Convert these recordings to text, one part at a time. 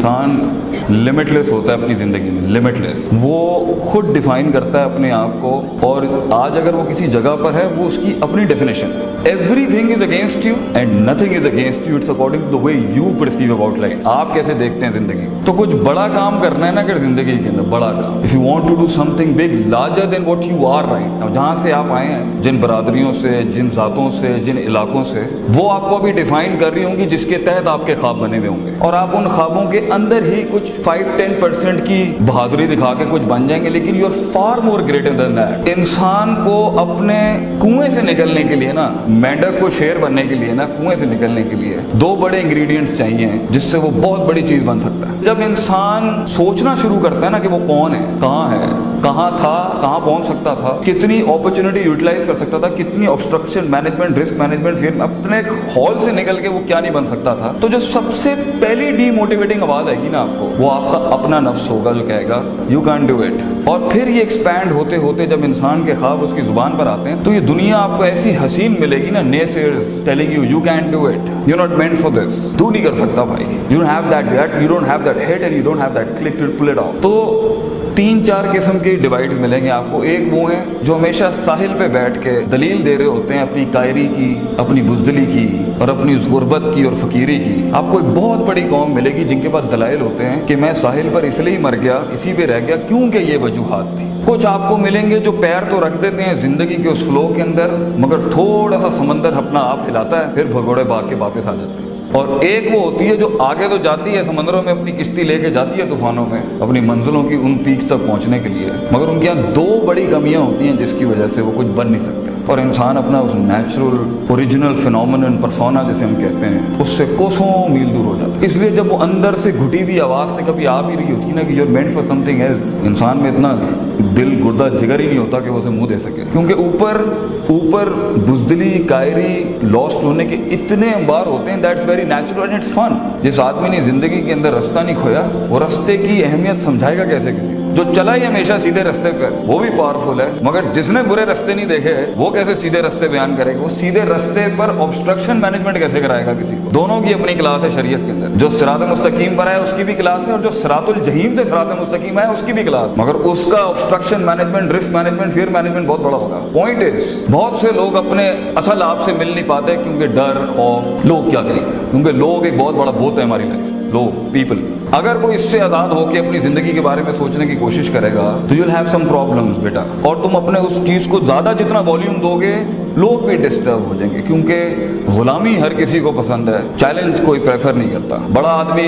इंसान लिमिटलेस होता है अपनी ज़िंदगी में, लिमिटलेस। वो खुद डिफाइन करता है अपने आप को, और आज अगर वो किसी जगह पर है वो उसकी अपनी definition. Everything is against you and nothing is against you, it's according to the way you perceive about life. आप कैसे देखते हैं ज़िंदगी। तो कुछ बड़ा काम करना है ना अगर ज़िंदगी के अंदर, बड़ा काम, if you want to do something big larger than what you are right now, जहाँ से आप आए हैं, जिन बरादरियों से, जिन ज़ातों से, जिन इलाकों से, वो आपको अभी डिफाइन कर रही होंगी, जिसके तहत आपके ख्वाब बने हुए होंगे, और आप उन ख्वाबों के अंदर ही कुछ 5-10% की बहादुरी दिखा के कुछ बन जाएंगे, लेकिन you are far more greater than that. इंसान को अपने कुएं से निकलने के लिए ना, मेंढक को शेर बनने के लिए ना, कुएं से निकलने के लिए 2 बड़े इंग्रेडिएंट्स चाहिए जिससे वो बहुत बड़ी चीज बन सकता है। जब इंसान सोचना शुरू करता है ना कि वो कौन है, कहाँ था, कहाँ पहुंच सकता था, कितनी अपॉर्चुनिटी यूटिलाइज कर सकता था, कितनी ऑब्स्ट्रक्शन मैनेजमेंट, रिस्क मैनेजमेंट, फिर अपने हॉल से निकल के वो क्या नहीं बन सकता था, तो जो सबसे पहली डीमोटिवेटिंग आवाज आएगी ना आपको, वो आपका अपना नफ्स होगा जो कहेगा यू कैन डू इट। और फिर ये एक्सपैंड होते होते जब इंसान के ख्वाब उसकी जुबान पर आते हैं, तो ये दुनिया आपको ऐसी हसीन मिलेगी ना, naysayers telling you you can do it, you not meant for this, तू नहीं कर सकता भाई, you don't have that gut, you don't have that head and you don't have that click to pull it off. तो 3-4 किस्म के divides मिलेंगे आपको। एक वो है जो हमेशा साहिल पे बैठ के दलील दे रहे होते हैं अपनी कायरी की, अपनी बुज़दिली की, और अपनी उस गुर्बत की और फकीरी की। आपको एक बहुत बड़ी कौम मिलेगी जिनके पास दलाइल होते हैं कि मैं साहिल पर इसलिए मर गया, इसी पे रह गया क्योंकि ये वजूहात थी। कुछ आपको मिलेंगे जो पैर तो रख देते हैं जिंदगी के उस फ्लो के अंदर, मगर थोड़ा सा समंदर अपना आप हिलाता है, फिर भगोड़े भाग के वापस आ जाते हैं। और एक वो होती है जो आगे तो जाती है समंदरों में, अपनी किश्ती लेके जाती है तूफानों में अपनी मंजिलों की उन पीक्स तक पहुंचने के लिए, मगर उनके यहाँ 2 बड़ी कमियां होती हैं जिसकी वजह से वो कुछ बन नहीं सकते, और इंसान अपना उस नेचुरल ओरिजिनल फिनोमिनन पर्सोना जिसे हम कहते हैं उससे कोसों मील दूर हो जाता है। इसलिए जब वो अंदर से घुटी हुई आवाज़ से कभी आ भी रही होती है ना कि you are meant for something else, इंसान में इतना दिल गुर्दा जिगर ही नहीं होता कि वो उसे मुंह दे सके, क्योंकि ऊपर बुज़दिली, कायरी, लॉस्ट होने के इतने अंबार होते हैं। That's very natural and it's fun. जिस आदमी ने जिंदगी के अंदर रास्ता नहीं खोया, वो रास्ते की अहमियत समझाएगा कैसे किसी जो चला ही हमेशा सीधे रास्ते पर, वो भी पावरफुल है, मगर जिसने बुरे रास्ते नहीं देखे वो कैसे सीधे रास्ते बयान करेगा, वो सीधे रास्ते पर ऑब्स्ट्रक्शन मैनेजमेंट कैसे कराएगा किसी को। दोनों की अपनी क्लास है शरीयत के अंदर। जो सिरात मुस्तकीम पर है उसकी भी क्लास है, और जो सिरातुल जहीम से सिरात मुस्तकीम है उसकी भी क्लास, मगर उसका obstruction management, risk management, fear management बहुत बड़ा होगा। पॉइंट इज, बहुत से लोग अपने असल आप से मिल नहीं पाते क्योंकि डर, खौफ, लोग क्या कहेंगे, क्योंकि लोग एक बहुत बड़ा भूत है हमारी लाइफ, लोग, पीपल। अगर वो इससे आज़ाद होकर अपनी ज़िंदगी के बारे में सोचने की कोशिश करेगा तो you will have some problems बेटा, और तुम अपने उस चीज़ को ज़्यादा जितना वॉल्यूम दोगे लोग भी डिस्टर्ब हो जाएंगे, क्योंकि गुलामी हर किसी को पसंद है, चैलेंज कोई प्रेफर नहीं करता। बड़ा आदमी,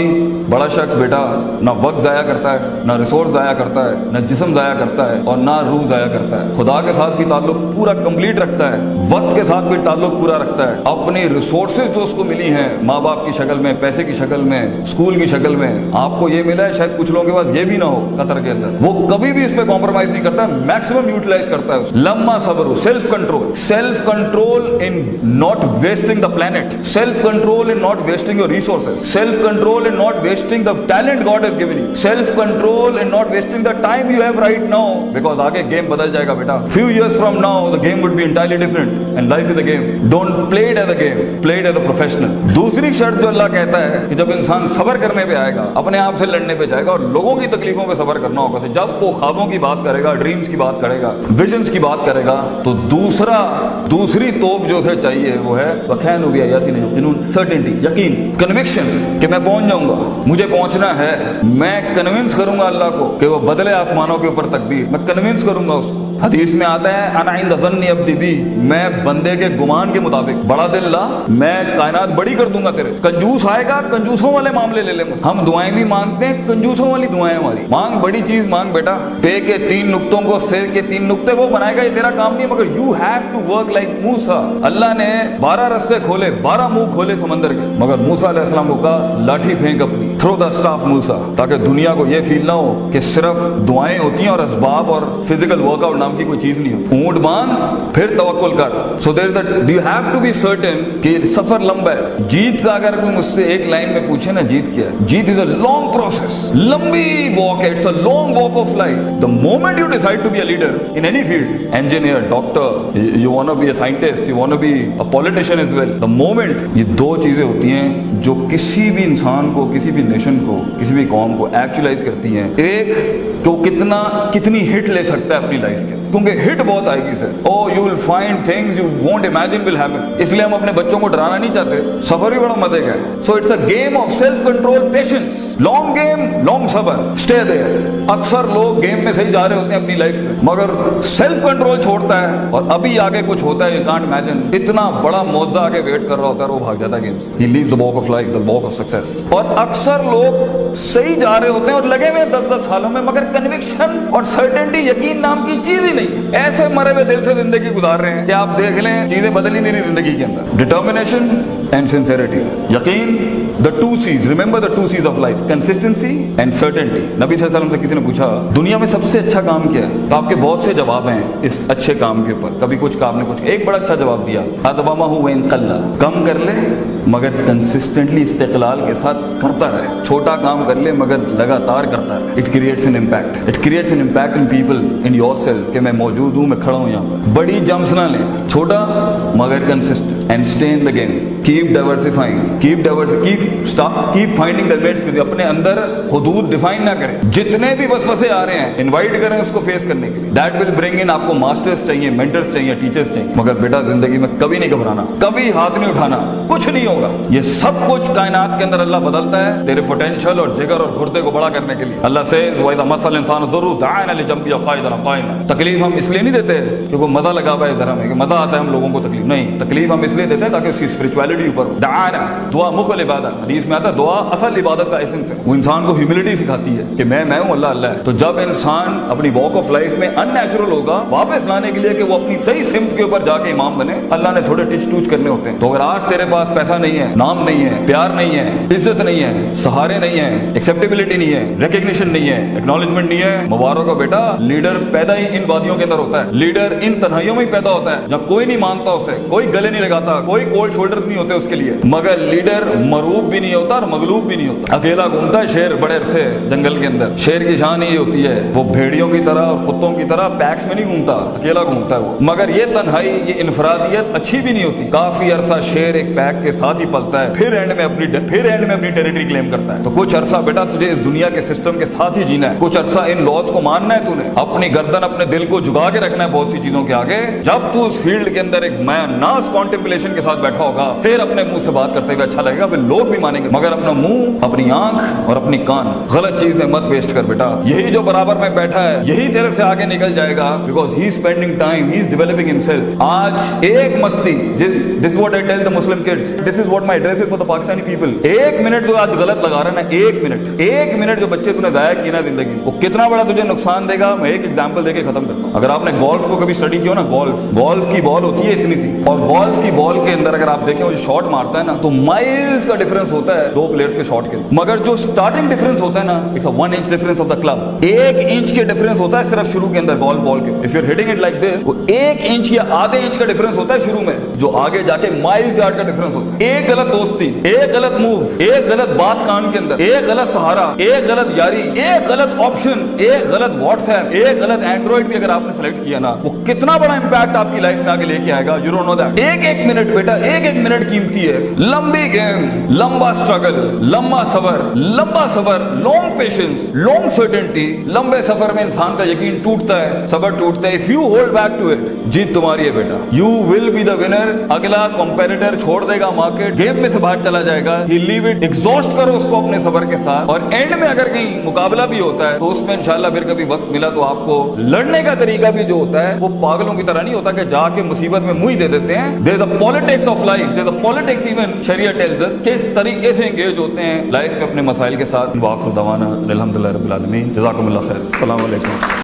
बड़ा शख्स बेटा ना वक्त ज़ाया करता है, ना रिसोर्स ज़ाया करता है, ना जिस्म ज़ाया करता है, और ना रूह ज़ाया करता है। खुदा के साथ भी ताल्लुक पूरा कंप्लीट रखता है, वक्त के साथ भी ताल्लुक पूरा रखता है। अपनी रिसोर्सेज जो उसको मिली हैं माँ बाप की शक्ल में, पैसे की शक्ल में, स्कूल की शक्ल में, आपको ये मिला है, शायद कुछ लोगों के पास ये भी ना हो कतर के अंदर, वो कभी भी इस पे कॉम्प्रोमाइज नहीं करता, मैक्सिमम यूटिलाइज करता है। लम्मा सब्र, self control in not wasting the planet, self control in not wasting your resources, self control in not wasting the talent God has given you, self control in not wasting the time you have right now, because आगे game बदल जाएगा बेटा। Few years from now the game would be entirely different and life is a game. Don't play it as a game, play it as a professional. दूसरी शर्त जो अल्लाह कहता है कि जब इंसान सब्र करने पे आएगा, अपने आप से लड़ने पे जाएगा और लोगों की तकलीफों पे सब्र करना होगा, जब वो ख्वाबों की बात करेगा, ड्रीम्स की बात करेगा, विजन्स की बात करेगा, तो दूसरी तोप जो उसे चाहिए वो है वखैन भी आयाती नहीं, सर्टेनिटी, यकीन, कन्विक्शन कि मैं पहुंच जाऊंगा, मुझे पहुंचना है। मैं कन्विंस करूंगा अल्लाह को कि वो बदले आसमानों के ऊपर तकदीर, मैं कन्विंस करूंगा उसको। हदीस में आता है अना इंद ज़न्नी अब्दी बी, मैं बंदे के गुमान के मुताबिक बड़ा दिल ला, मैं कायनात बड़ी कर दूंगा तेरे। कंजूस आएगा, कंजूसों वाले मामले ले ले मुझसे। हम दुआएं भी मांगते हैं, कंजूसों वाली दुआएं हमारी। मांग बड़ी चीज मांग बेटा, पे के 3 नुक्तों को सिर के 3 नुक्ते वो बनाएगा, ये तेरा काम नहीं है, मगर you have to work like Musa. Allah ने 12 रास्ते खोले, 12 मुंह खोले समंदर के, मगर मूसा अलैहिस्सलाम को कहा लाठी फेंक अपनी, थ्रो द स्टाफ मूसा, ताकि दुनिया को ये फील ना हो कि सिर्फ दुआएं होती हैं और असबाब और फिजिकल वर्कआउट नाम की कोई चीज नहीं होती। ऊंट बांध फिर तवक्कुल कर। So there is that you have to be certain कि सफर लंबा है। जीत का अगर कोई मुझसे एक लाइन में पूछे ना जीत क्या है, जीत इज अ लॉन्ग प्रोसेस, लंबी वॉक है, it's a long walk of life. The moment you decide to be a leader in any field, engineer, doctor, you want to be a scientist, you want to be a politician as well, the moment, ये 2 चीजें होती हैं जो किसी भी इंसान को, किसी भी नेशन को, किसी भी कौम को एक्चुअलाइज करती हैं, एक तो कितनी हिट ले सकता है अपनी लाइफ के, क्योंकि हिट बहुत आएगी sir, oh you will find things you won't imagine will happen. इसलिए हम अपने बच्चों को डराना नहीं चाहते, सफर भी बड़ा मजे का है। So it's a game of self control, patience, long game, long सफर, स्टे देयर। अक्सर लोग गेम में सही जा रहे होते हैं अपनी लाइफ में, मगर सेल्फ कंट्रोल छोड़ता है और अभी आगे कुछ होता है, यू कांट इमेजिन, इतना बड़ा मौजा आगे वेट कर रहा होता है, वो भाग जाता है गेम से। He leaves the walk of life, the walk of success. और अक्सर लोग सही जा रहे होते हैं और लगे हुए 10-10 सालों में, मगर कन्विक्शन और सर्टेनिटी, यकीन नाम की चीज ही नहीं है। ऐसे मरे हुए दिल से जिंदगी गुजार रहे हैं कि आप देख लें चीजें बदल ही नहीं रही जिंदगी के अंदर। डिटर्मिनेशन एंड सिंसेरिटी, यकीन, the two Cs, remember the two Cs of life, consistency and certainty. नबी सल्लल्लाहु अलैहि वसल्लम से किसी ने पूछा दुनिया में सबसे अच्छा काम क्या है, तो आपके बहुत से जवाब हैं इस अच्छे काम के ऊपर। कभी कुछ काम ने कुछ, एक बड़ा अच्छा जवाब दिया, अदवामाहु व इन कल्ला, कम कर ले मगर कंसिस्टेंटली इस्तिक़लाल के साथ करता रहे। छोटा काम कर ले मगर लगातार करता रहे। It creates an impact, it creates an impact in people, in yourself, कि मैं मौजूद हूँ, मैं खड़ा हूँ यहाँ पर। बड़ी जंप्स ना लें, छोटा मगर consistent, and stay in the game, keep diversifying, keep finding the mates with, अपने अंदर हुदूद डिफाइन ना करें। जितने भी वसवसे आ रहे हैं इनवाइट करें उसको फेस करने के लिए। दैट विल ब्रिंग इन, आपको मास्टर्स चाहिए, मेंटर्स चाहिए, टीचर्स चाहिए, मगर बेटा जिंदगी में कभी नहीं घबराना, कभी हाथ नहीं उठाना, कुछ नहीं होगा। ये सब कुछ कायनात के अंदर अल्लाह बदलता है तेरे पोटेंशियल और जिगर और गुर्दे को बड़ा करने के लिए। अल्लाह से तकलीफ हम इसलिए नहीं देते क्योंकि मजा लगा हुआ है धर्म में, कि मजा आता है हम लोगों को तकलीफ, नहीं, तकलीफ हम इसलिए देते हैं ताकि उसकी स्पिरिचुअलिटी ऊपर हो। दाना, दुआ मुखल इबादत, हदीस में आता है दुआ असल इबादत का एसेंस है। वो इंसान को ह्यूमिलिटी सिखाती है कि मैं हूं, अल्लाह अल्लाह है। तो जब इंसान अपनी वॉक ऑफ लाइफ में अननेचुरल होगा, वापस लाने के लिए कि वो अपनी सही सिमत के ऊपर जाके इमाम बने, अल्लाह ने थोड़े टिच टूच करने होते हैं। तो अगर आज तेरे पास पैसा नहीं है, नाम नहीं है, प्यार नहीं है, इज्जत नहीं है, सहारे नहीं है, एक्सेप्टेबिलिटी नहीं है, रिकग्निशन नहीं है, एक्नॉलेजमेंट नहीं है, मुबारक हो बेटा, लीडर पैदा ही इन वादियों के अंदर होता है। लीडर इन तन्हाइयों में ही पैदा होता है, जहाँ कोई नहीं मानता उसे, कोई गले नहीं लगाता, कोई कोल्ड शोल्डर्स नहीं होते उसके लिए, मगर लीडर मरूब भी नहीं होता और मगलूब भी नहीं होता। अकेला घूमता है शेर बड़े अरसे जंगल के अंदर। शेर की शान ये होती है, वो भेड़ियों की तरह और कुत्तों की तरह पैक्स में नहीं घूमता, अकेला घूमता है वो। मगर ये तन्हाई, ये इनफरादियत अच्छी भी नहीं होती। काफी अरसा शेर एक पैक के साथ ही पलता है, फिर एंड में अपनी टेरिटरी क्लेम करता है। तो कुछ अरसा बेटा तुझे इस दुनिया के सिस्टम के साथ ही जीना है, कुछ अरसा इन लॉज को मानना है, तूने अपनी गर्दन, अपने दिल को झुका के रखना है बहुत सी चीजों के आगे। जब तू उस फील्ड के अंदर एक नास कॉन्टेम्पलेशन के साथ बैठा होगा, फिर अपने मुंह से बात करते हुए अच्छा लगेगा, फिर लोग भी मानेंगे। मगर अपना मुंह, अपनी आंख और अपनी कान गलत चीज में मत वेस्ट कर बेटा। यही जो बराबर में बैठा है, यही तेरे से आगे निकल जाएगा, because he spending time, he is developing himself. आज एक मस्ती, this what I tell the Muslim kids, this is what my address is for the Pakistani people. एक मिनट जो आज गलत लगा रहा है ना, एक मिनट जो बच्चे तूने जाया किया ना जिंदगी, वो कितना बड़ा तुझे नुकसान देगा। मैं एक एग्जांपल देके खत्म करता हूं। अगर आपने गोल्फ को कभी स्टडी किया ना, गोल्फ की बॉल होती है इतनी सी, और गोल्फ की बॉल के अंदर अगर आप देखें वो शॉट मारता है ना, तो माइल्स का डिफरेंस होता है दो प्लेयर्स के शॉट के। मगर जो स्टार्टिंग डिफरेंस होता है ना, it's a 1 inch difference of the club. 1 inch के डिफरेंस होता है सिर्फ शुरू के अंदर गोल्फ बॉल के। If you are hitting it like this, वो 1 इंच या आधे इंच का डिफरेंस होता है शुरू में, जो आगे जाके माइल्स यार्ड का डिफरेंस होता है। एक गलत दोस्ती, एक गलत मूव, एक गलत बात कान के अंदर, एक गलत सहारा, एक गलत यारी, एक गलत ऑप्शन, एक गलत व्हाट्सएप, एक गलत एंड्रॉइड भी अगर आपने सेलेक्ट किया ना, वो कितना बड़ा इंपैक्ट आपकी लाइफ में आगे लेके आएगा, यू डोंट नो दैट। एक मिनट बेटा, एक मिनट कीमती है। लंबी गेम, लंबा स्ट्रगल, लंबा सबर, लॉन्ग पेशेंस, लॉन्ग सर्टेनिटी। लंबे सफर में इंसान का यकीन टूटता है, सबर टूटता है। If you hold back to it, जीत तुम्हारी है बेटा। You will be the winner. अगला कंपेटिटर छोड़ देगा मार्केट, गेम में से बाहर चला जाएगा, ही लीव इट। एग्जॉस्ट करो उसको अपने सबर के साथ, और एंड में अगर कहीं मुकाबला भी होता है तो उसमें इंशाल्लाह फिर कभी वक्त मिला तो आपको लड़ने का तरीका भी जो होता है वो पागलों की तरह नहीं होता कि जाके मुसीबत में मुंह ही दे देते हैं। There is the politics of life, there is the politics even शरीयत टेल्स अस किस तरीके से एंगेज होते हैं लाइफ में अपने मसाइल के साथ। वाखिर दवाना अल्हम्दुलिल्लाह रब्बिल आलमीन, जज़ाकुमुल्लाह खैर, अस्सलाम वालेकुम।